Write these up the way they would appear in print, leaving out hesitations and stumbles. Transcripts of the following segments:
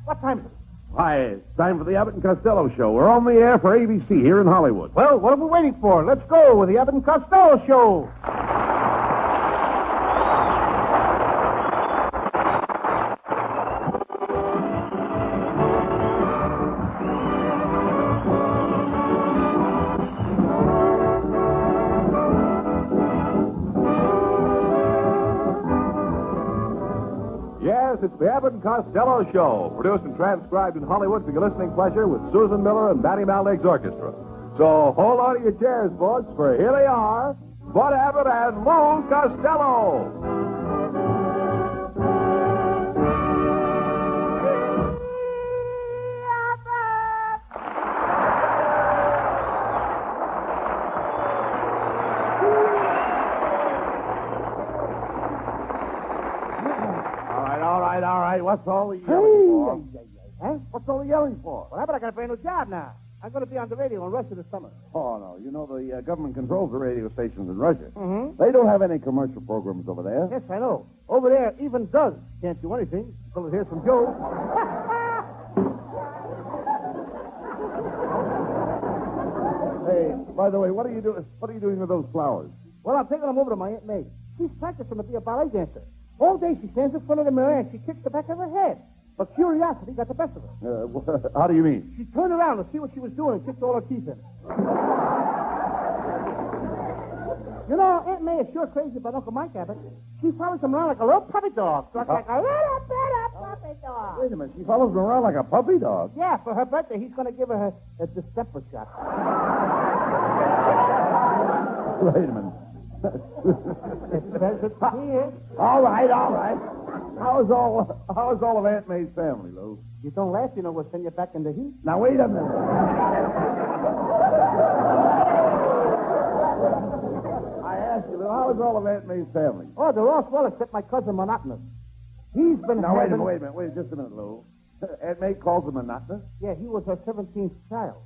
What time is it? Why, it's time for the Abbott and Costello show. We're on the air for ABC here in Hollywood. Well, what are we waiting for? Let's go with the Abbott and Costello show. Yes, it's the Abbott and Costello show, produced and transcribed in Hollywood for your listening pleasure with Susan Miller and Danny Malnick's orchestra. So hold on to your chairs, folks, for here they are, Bud Abbott and Lou Costello. All right. What's all the yelling for? Huh? What's all the yelling for? Well, Abbott, I got a brand new job now. I'm going to be on the radio the rest of the summer. Oh, no. You know, the government controls the radio stations in Russia. Mm-hmm. They don't have any commercial programs over there. Yes, I know. Over there, even does can't do anything until it hears from Joe. Hey, by the way, what are you doing? What are you doing with those flowers? Well, I'm taking them over to my Aunt May. She's practicing to be a ballet dancer. All day she stands in front of the mirror and she kicks the back of her head. But curiosity got the best of her. How do you mean? She turned around to see what she was doing and kicked all her teeth in. You know, Aunt May is sure crazy about Uncle Mike Abbott. She follows him around like a little puppy dog. Like a little puppy dog. Wait a minute. She follows him around like a puppy dog. Yeah, for her birthday, he's going to give her a distemper shot. Wait a minute. It says it's here. All right. How's all of Aunt May's family, Lou? You don't laugh, you know, we'll send you back in the heat. Now, wait a minute. I asked you, Lou, how's all of Aunt May's family? Oh, they're all swell except my cousin Monotonous. He's been Now, having... wait a minute. Wait just a minute, Lou. Aunt May calls him monotonous? Yeah, he was her 17th child.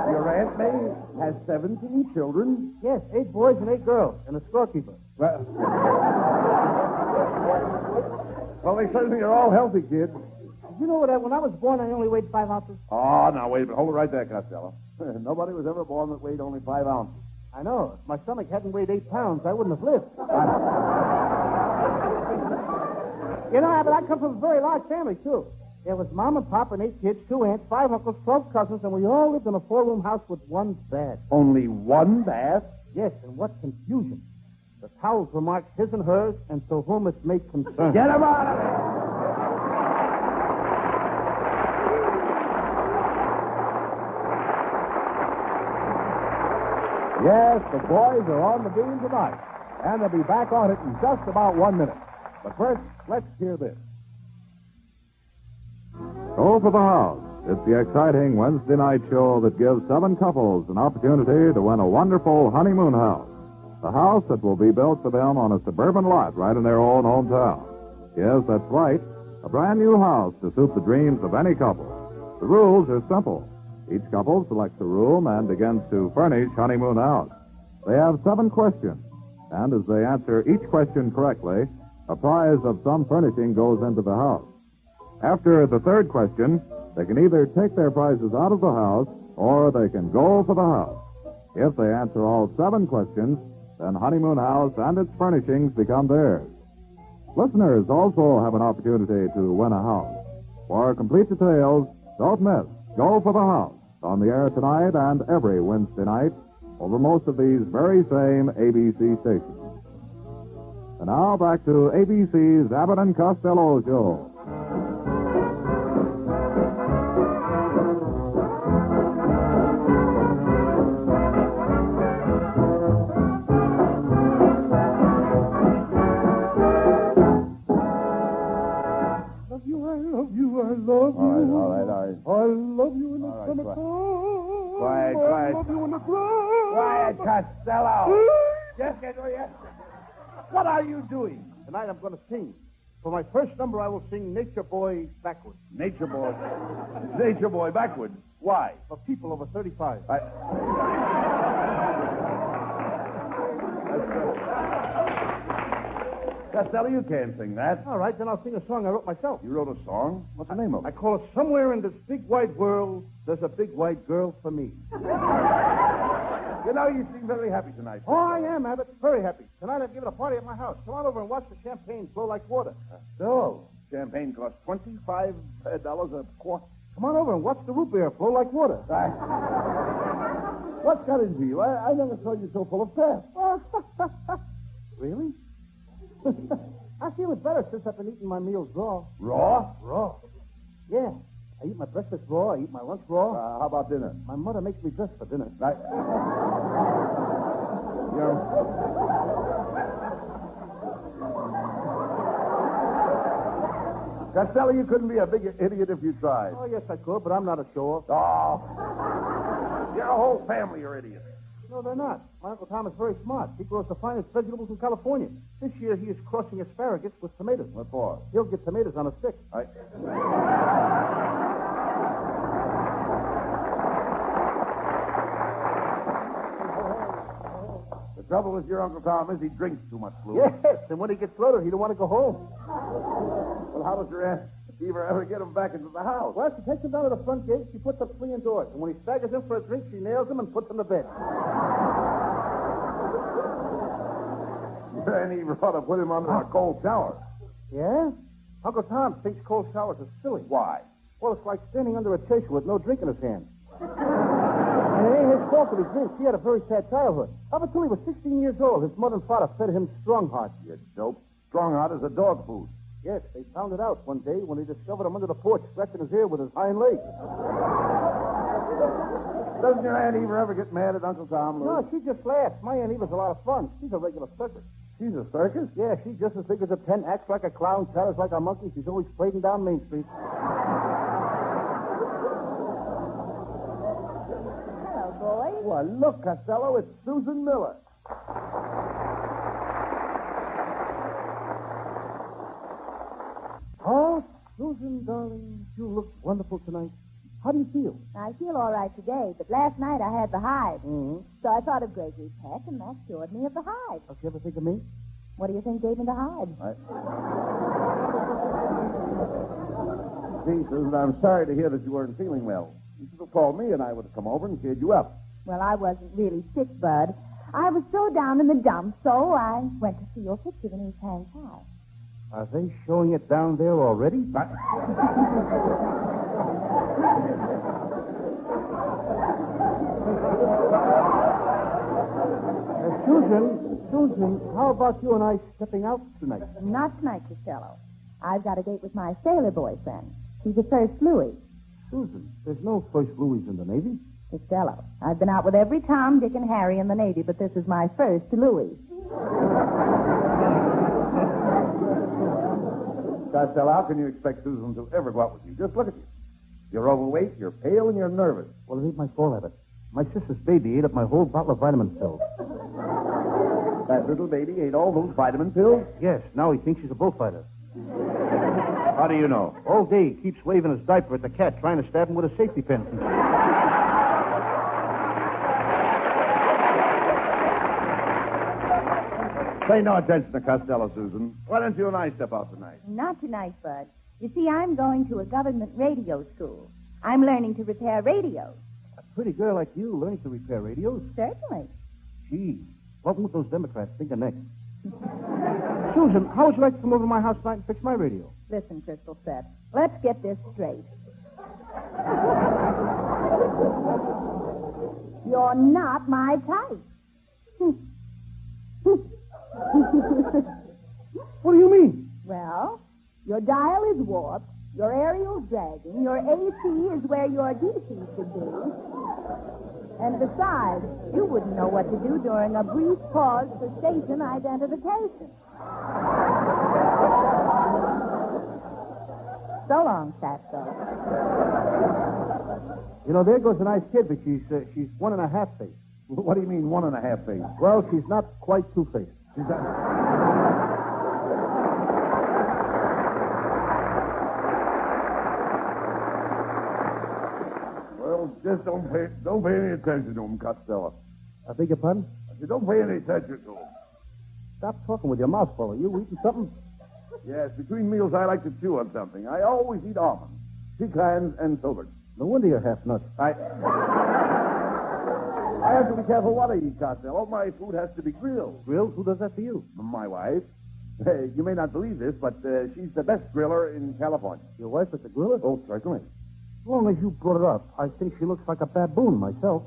Your Aunt May has 17 children? Yes, 8 boys and 8 girls, and a storekeeper. Well, they certainly are all healthy kids. You know what? When I was born, I only weighed 5 ounces. Oh, now, wait a minute. Hold it right there, Costello. Nobody was ever born that weighed only 5 ounces. I know. If my stomach hadn't weighed 8 pounds, I wouldn't have lived. You know, Abbott, I come from a very large family, too. There was Mom and Pop and 8 kids, 2 aunts, 5 uncles, 12 cousins, and we all lived in a 4-room house with 1 bath. Only 1 bath? Yes, and what confusion. The towels were marked his and hers, and to whom it may concern. Get him out of there! Yes, the boys are on the beam tonight, and they'll be back on it in just about 1 minute. But first, let's hear this. Go for the House. It's the exciting Wednesday night show that gives 7 couples an opportunity to win a wonderful honeymoon house. A house that will be built for them on a suburban lot right in their own hometown. Yes, that's right. A brand new house to suit the dreams of any couple. The rules are simple. Each couple selects a room and begins to furnish honeymoon house. They have 7 questions, and as they answer each question correctly, a prize of some furnishing goes into the house. After the 3rd question, they can either take their prizes out of the house or they can go for the house. If they answer all 7 questions, then Honeymoon House and its furnishings become theirs. Listeners also have an opportunity to win a house. For complete details, don't miss Go for the House on the air tonight and every Wednesday night over most of these very same ABC stations. And now back to ABC's Abbott and Costello show. All right. I love you in the All right, summertime. Quiet. I love you in the Quiet, Costello. Just get where you... What are you doing? Tonight I'm going to sing. For my first number, I will sing Nature Boy backwards. Nature Boy. Nature Boy backwards. Why? For people over 35. Costello, you can't sing that. All right, then I'll sing a song I wrote myself. You wrote a song? What's the name of I it? call it Somewhere in This Big White World, There's a Big White Girl for Me. You know, you seem very happy tonight. Oh, I am, Abbott. Very happy. Tonight I'm giving a party at my house. Come on over and watch the champagne flow like water. So, champagne costs $25 a quart. Come on over and watch the root beer flow like water. What's got into you? I never saw you so full of pep. Really? I feel it better since I've been eating my meals raw. Raw? Raw? Yeah. I eat my breakfast raw. I eat my lunch raw. How about dinner? My mother makes me dress for dinner. Costello, you couldn't be a big idiot if you tried. Oh, yes, I could, but I'm not a show-off. Oh. Your whole family are idiots. No, they're not. My Uncle Tom is very smart. He grows the finest vegetables in California. This year he is crossing asparagus with tomatoes. What for? He'll get tomatoes on a stick. The trouble with your Uncle Tom is he drinks too much fluid. Yes, and when he gets loaded, he don't want to go home. Well, how does your Aunt Eva ever get him back into the house? Well, she takes him down to the front gate. She puts up 3 indoors. And when he staggers in for a drink, she nails him and puts him to bed. Your Aunt Eva ought to put him under a cold shower. Yeah? Uncle Tom thinks cold showers are silly. Why? Well, it's like standing under a chaser with no drink in his hand. And it ain't his fault that he drinks. He had a very sad childhood. Up until he was 16 years old, his mother and father fed him Strong Heart. You dope. Strong Heart is a dog food. Yes, they found it out one day when they discovered him under the porch scratching his ear with his hind leg. Doesn't your Aunt Eva ever get mad at Uncle Tom, Lou? No, she just laughs. My Aunt Eva's a lot of fun. She's a regular circus. She's a circus? Yeah, she's just as big as a tent, acts like a clown, chatters like a monkey. She's always parading down Main Street. Hello, boys. Why, look, Costello, it's Susan Miller. Oh, Susan, darling, you look wonderful tonight. How do you feel? I feel all right today, but last night I had the hive. Mm-hmm. So I thought of Gregory Peck, and that cured me of the hive. Don't you ever think of me? What do you think gave me the hive? Gee, Susan, I'm sorry to hear that you weren't feeling well. You should have called me, and I would have come over and cheered you up. Well, I wasn't really sick, Bud. I was so down in the dumps, so I went to see your picture beneath Hank's house. Are they showing it down there already? Susan, how about you and I stepping out tonight? Not tonight, Costello. I've got a date with my sailor boyfriend. He's a first Louis. Susan, there's no first Louis in the Navy. Costello, I've been out with every Tom, Dick, and Harry in the Navy, but this is my first Louis. Costello, how can you expect Susan to ever go out with you? Just look at you. You're overweight, you're pale, and you're nervous. Well, it ain't my fault, Abbott. My sister's baby ate up my whole bottle of vitamin pills. That little baby ate all those vitamin pills? Yes, now he thinks she's a bullfighter. How do you know? All day he keeps waving his diaper at the cat, trying to stab him with a safety pin. Pay no attention to Costello, Susan. Why don't you and I step out tonight? Not tonight, Bud. You see, I'm going to a government radio school. I'm learning to repair radios. A pretty girl like you learning to repair radios? Certainly. Gee, what won't those Democrats think of next? Susan, how would you like to come over to my house tonight and fix my radio? Listen, Crystal Set, let's get this straight. You're not my type. What do you mean? Well, your dial is warped, your aerial's dragging, your AC is where your DC should be. And besides, you wouldn't know what to do during a brief pause for station identification. So long, Fatso. You know, there goes a nice kid, but she's 1.5 faced. What do you mean 1.5 face? Well, she's not quite 2 faced. She's not... Well, just don't pay any attention to him, Costello. I beg your pardon? You don't pay any attention to him. stop talking with your mouth full. Are you eating something? Yes, between meals I like to chew on something. I always eat almonds, pecans, and filberts. No wonder you're half nuts. I have to be careful what I eat, Costello. My food has to be grilled. Grilled? Who does that for you? My wife. You may not believe this, but she's the best griller in California. Your wife is a griller? Oh, certainly. As long as you brought it up, I think she looks like a baboon myself.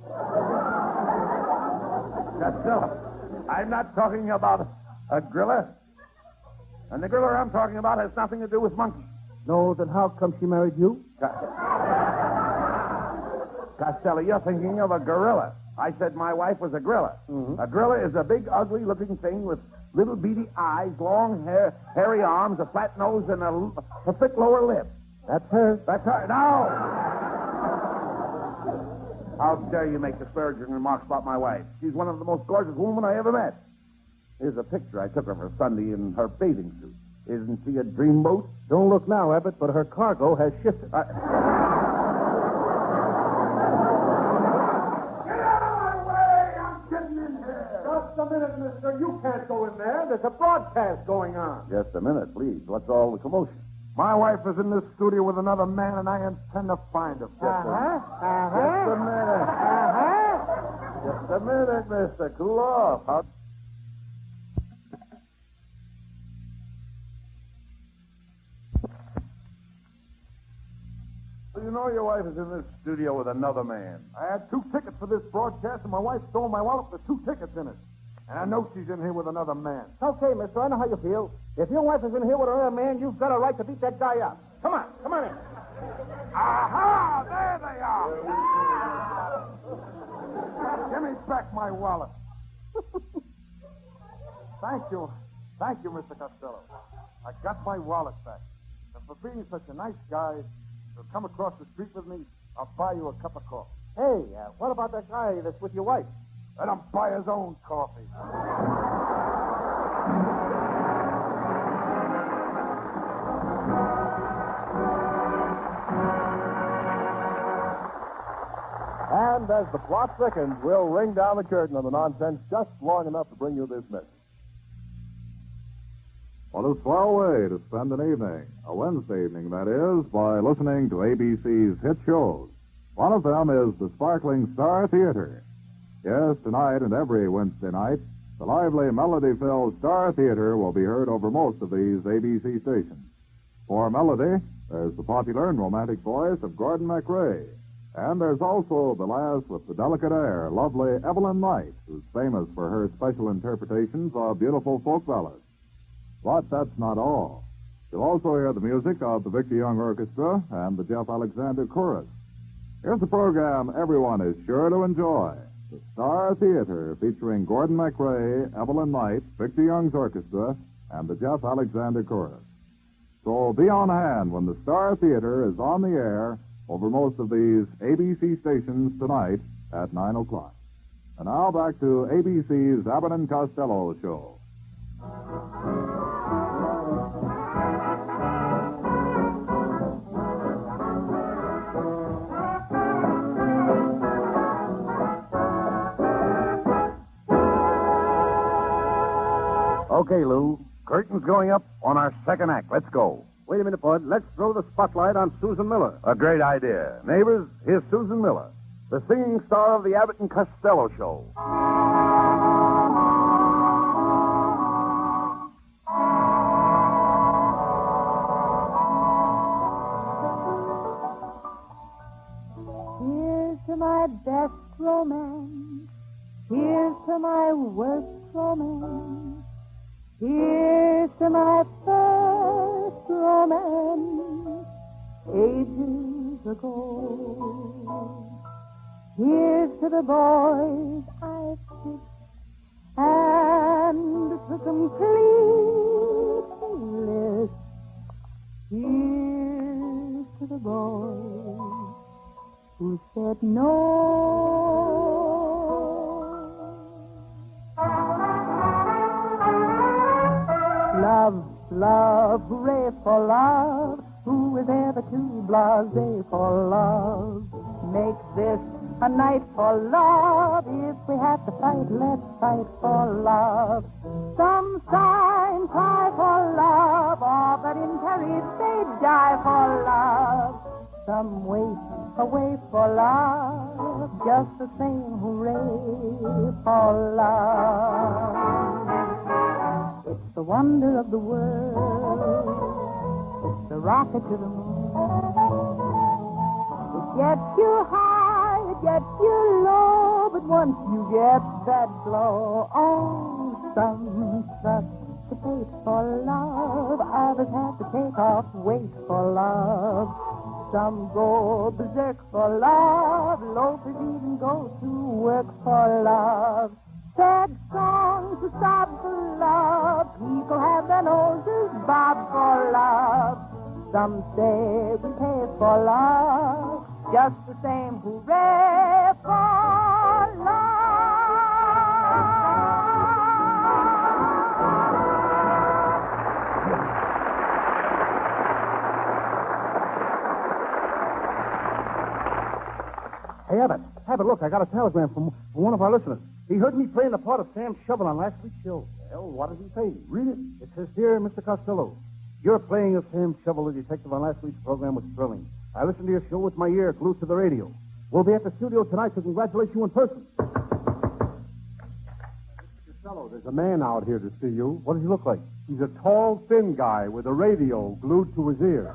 Costello, I'm not talking about a griller. And the griller I'm talking about has nothing to do with monkeys. No, then how come she married you? Costello, you're thinking of a gorilla. I said my wife was a griller. Mm-hmm. A gorilla is a big, ugly-looking thing with little beady eyes, long hair, hairy arms, a flat nose, and a thick lower lip. That's her. That's her. No! How dare you make disparaging remarks about my wife? She's one of the most gorgeous women I ever met. Here's a picture I took of her Sunday in her bathing suit. Isn't she a dreamboat? Don't look now, Abbott, but her cargo has shifted. Get out of my way! I'm getting in here! Just a minute, mister. You can't go in there. There's a broadcast going on. Just a minute, please. What's all the commotion? My wife is in this studio with another man, and I intend to find her. Just a minute. Just a minute, mister. Cool off. You know your wife is in this studio with another man. I had 2 tickets for this broadcast, and my wife stole my wallet with 2 tickets in it. And I know she's in here with another man. Okay, mister. I know how you feel. If your wife is in here with another man, you've got a right to beat that guy up. Come on. Come on in. Aha! There they are! Give me back my wallet. Thank you. Thank you, Mr. Costello. I got my wallet back. And for being such a nice guy, to come across the street with me, I'll buy you a cup of coffee. Hey, what about that guy that's with your wife? Let him buy his own coffee. And as the plot thickens, we'll ring down the curtain on the nonsense just long enough to bring you this message. What a swell way to spend an evening, a Wednesday evening, that is, by listening to ABC's hit shows. One of them is the sparkling Star Theater. Yes, tonight and every Wednesday night, the lively, melody-filled Star Theater will be heard over most of these ABC stations. For melody, there's the popular and romantic voice of Gordon MacRae. And there's also the lass with the delicate air, lovely Evelyn Knight, who's famous for her special interpretations of beautiful folk ballads. But that's not all. You'll also hear the music of the Victor Young Orchestra and the Jeff Alexander Chorus. Here's a program everyone is sure to enjoy. The Star Theater, featuring Gordon MacRae, Evelyn Knight, Victor Young's Orchestra, and the Jeff Alexander Chorus. So be on hand when the Star Theater is on the air over most of these ABC stations tonight at 9 o'clock. And now back to ABC's Abbott and Costello show. Okay, Lou. Curtain's going up on our second act. Let's go. Wait a minute, Bud. Let's throw the spotlight on Susan Miller. A great idea. Neighbors, here's Susan Miller, the singing star of the Abbott and Costello show. Here's to my best romance. Here's to my worst romance. Here's to my first romance ages ago. Here's to the boys I've kissed and the complete list. Here's to the boys who said no. Love, love, hooray for love. Who is ever too blasé for love? Makes this a night for love. If we have to fight, let's fight for love. Some sign cry for love, all but in courage they die for love. Some wait for love, just the same, hooray for love. It's the wonder of the world. It's the rocket to the moon. It gets you high, it gets you low, but once you get that glow, oh, some trust to fate for love, others have to take off weight for love. Some go berserk for love, loafers even go to work for love. Sad songs to sob for love, people have their noses bob for love. Some say we pay for love, just the same, hooray for love. Hey, Abbott, look, I got a telegram from one of our listeners. He heard me playing the part of Sam Shovel on last week's show. Well, what does he say? Read it. It says, Dear Mr. Costello, your playing of Sam Shovel, the detective, on last week's program was thrilling. I listened to your show with my ear glued to the radio. We'll be at the studio tonight to congratulate you in person. Mr. Costello, there's a man out here to see you. What does he look like? He's a tall, thin guy with a radio glued to his ear.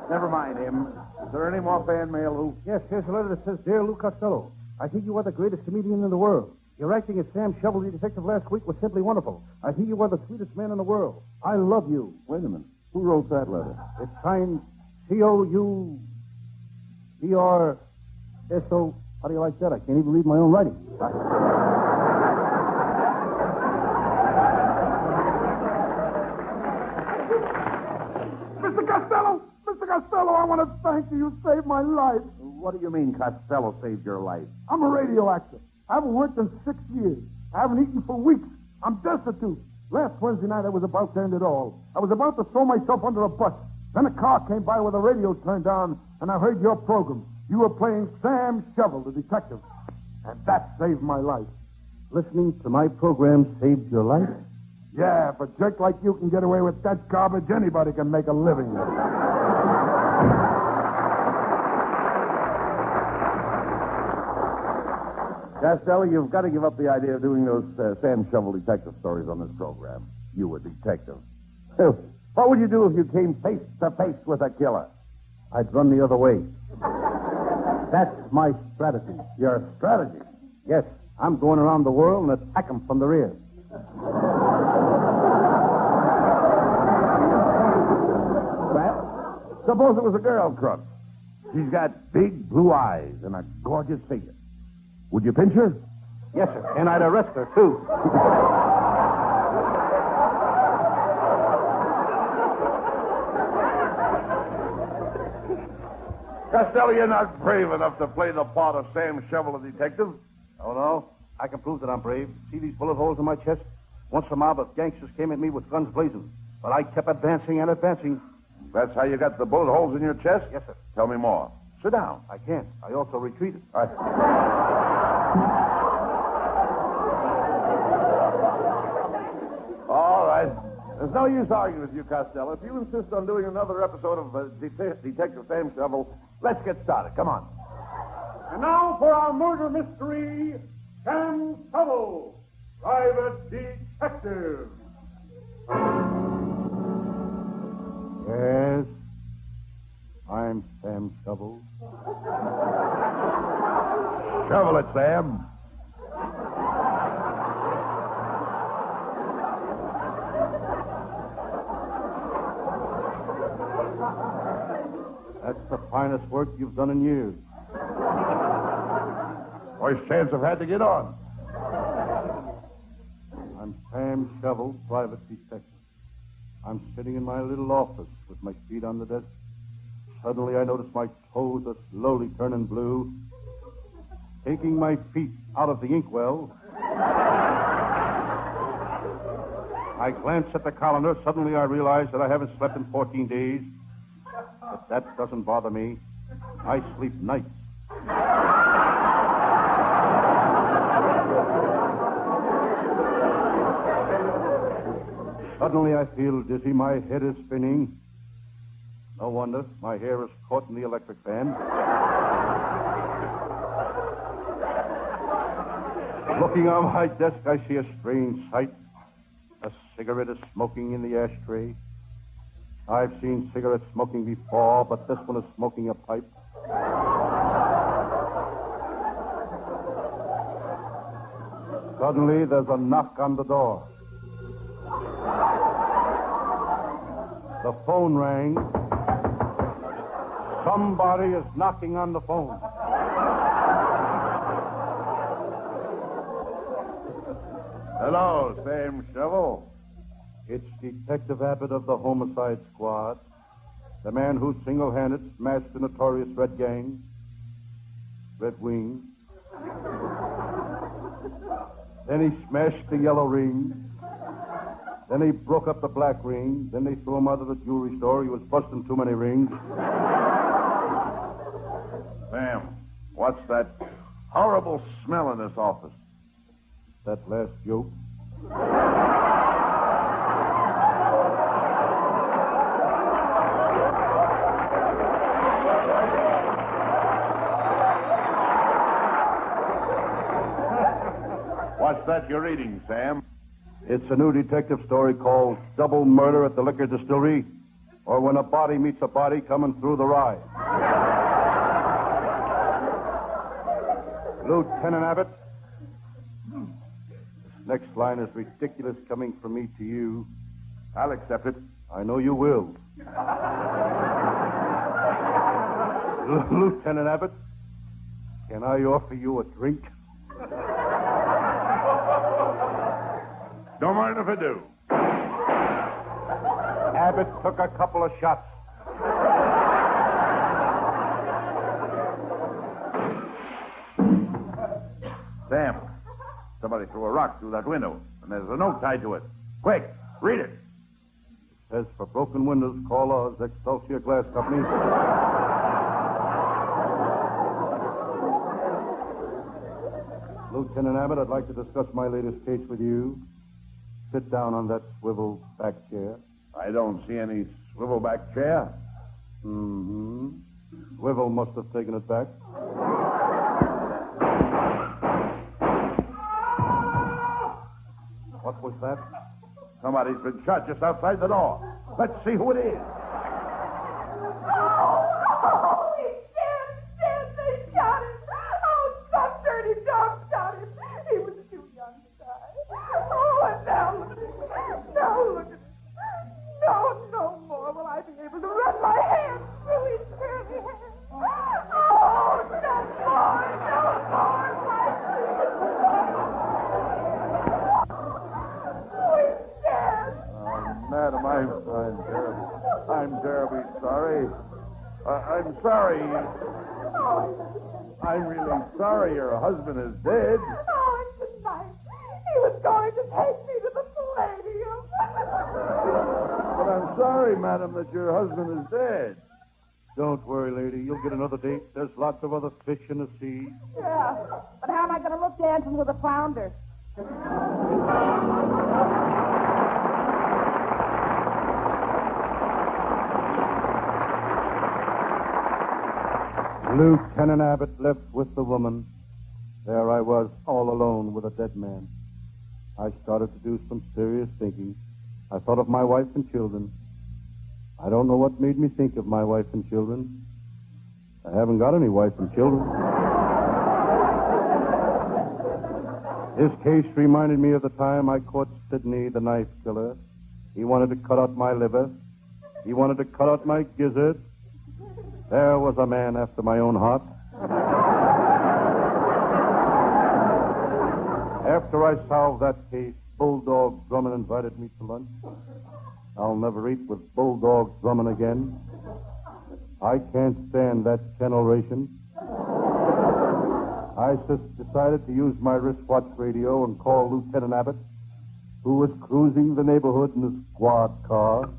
Never mind him. Is there any more fan mail, Lou? Yes, here's a letter that says, Dear Lou Costello, I think you are the greatest comedian in the world. Your acting as Sam Shovel, the detective, last week was simply wonderful. I think you are the sweetest man in the world. I love you. Wait a minute. Who wrote that letter? It's signed C-O-U-E-R-S-O. How do you like that? I can't even read my own writing. Mr. Costello, I want to thank you. You saved my life. What do you mean Costello saved your life? I'm a radio actor. I haven't worked in 6 years. I haven't eaten for weeks. I'm destitute. Last Wednesday night, I was about to end it all. I was about to throw myself under a bus. Then a car came by with the radio turned on, and I heard your program. You were playing Sam Shovel, the detective. And that saved my life. Listening to my program saved your life? Yeah, if a jerk like you can get away with that garbage, anybody can make a living. Costello, you've got to give up the idea of doing those Sam Shovel detective stories on this program. You a detective. What would you do if you came face to face with a killer? I'd run the other way. That's my strategy. Your strategy? Yes, I'm going around the world and attack them from the rear. Well, suppose it was a girl crook. She's got big blue eyes and a gorgeous figure. Would you pinch her? Yes, sir. And I'd arrest her, too. Costello, you're not brave enough to play the part of Sam Shovel, the detective. Oh, no? I can prove that I'm brave. See these bullet holes in my chest? Once a mob of gangsters came at me with guns blazing. But I kept advancing and advancing. That's how you got the bullet holes in your chest? Yes, sir. Tell me more. Sit down. I can't. I also retreated. All right. There's no use arguing with you, Costello. If you insist on doing another episode of Detective Sam Shovel, let's get started. Come on. And now for our murder mystery, Sam Shovel, Private Detective. Yes, I'm Sam Shovel. Shovel it, Sam. That's the finest work you've done in years. First chance I've had to get on. I'm Sam Shovel, private detective. I'm sitting in my little office with my feet on the desk. Suddenly I notice my toes are slowly turning blue. Taking my feet out of the inkwell, I glance at the calendar. Suddenly I realize that I haven't slept in 14 days. But that doesn't bother me. I sleep nights. Suddenly I feel dizzy. My head is spinning. No wonder. My hair is caught in the electric fan. Looking on my desk, I see a strange sight. A cigarette is smoking in the ashtray. I've seen cigarette smoking before, but this one is smoking a pipe. Suddenly, there's a knock on the door. The phone rang. Somebody is knocking on the phone. Hello, Sam Shovel. It's Detective Abbott of the Homicide Squad, the man who single-handed smashed the notorious Red Gang, Red Wing. Then he smashed the Yellow Ring. Then he broke up the Black Ring. Then they threw him out of the jewelry store. He was busting too many rings. Sam, what's that horrible smell in this office? That last joke. What's that you're reading, Sam? It's a new detective story called Double Murder at the Liquor Distillery, or When a Body Meets a Body Coming Through the Rye. Lieutenant Abbott, this next line is ridiculous coming from me to you. I'll accept it. I know you will. Lieutenant Abbott, can I offer you a drink? Don't mind if I do. Abbott took a couple of shots. Sam, somebody threw a rock through that window, and there's a note tied to it. Quick, read it. Says for broken windows, call Oz, Excelsior Glass Company. Lieutenant Abbott, I'd like to discuss my latest case with you. Sit down on that swivel back chair. I don't see any swivel-back chair. Mm-hmm. Swivel must have taken it back. What was that? Somebody's been shot just outside the door. Let's see who it is. They shot him. Oh, some dirty dog shot him. He was too young to die. Oh, and now look at him. Now look at him. No more will I be able to run my hands through his curly hair. Oh, no more, my Oh, he's dead. Madam, I'm terribly sorry. I'm sorry. I'm really sorry your husband is dead. Oh, and tonight he was going to take me to the Palladium. But I'm sorry, madam, that your husband is dead. Don't worry, lady. You'll get another date. There's lots of other fish in the sea. Yeah, but how am I going to look dancing with a flounder? Lieutenant Abbott left with the woman. There I was, all alone with a dead man. I started to do some serious thinking. I thought of my wife and children. I don't know what made me think of my wife and children. I haven't got any wife and children. His case reminded me of the time I caught Sidney, the knife killer. He wanted to cut out my liver. He wanted to cut out my gizzard. There was a man after my own heart. After I solved that case, Bulldog Drummond invited me to lunch. I'll never eat with Bulldog Drummond again. I can't stand that kennel ration. I decided to use my wristwatch radio and call Lieutenant Abbott, who was cruising the neighborhood in his squad car.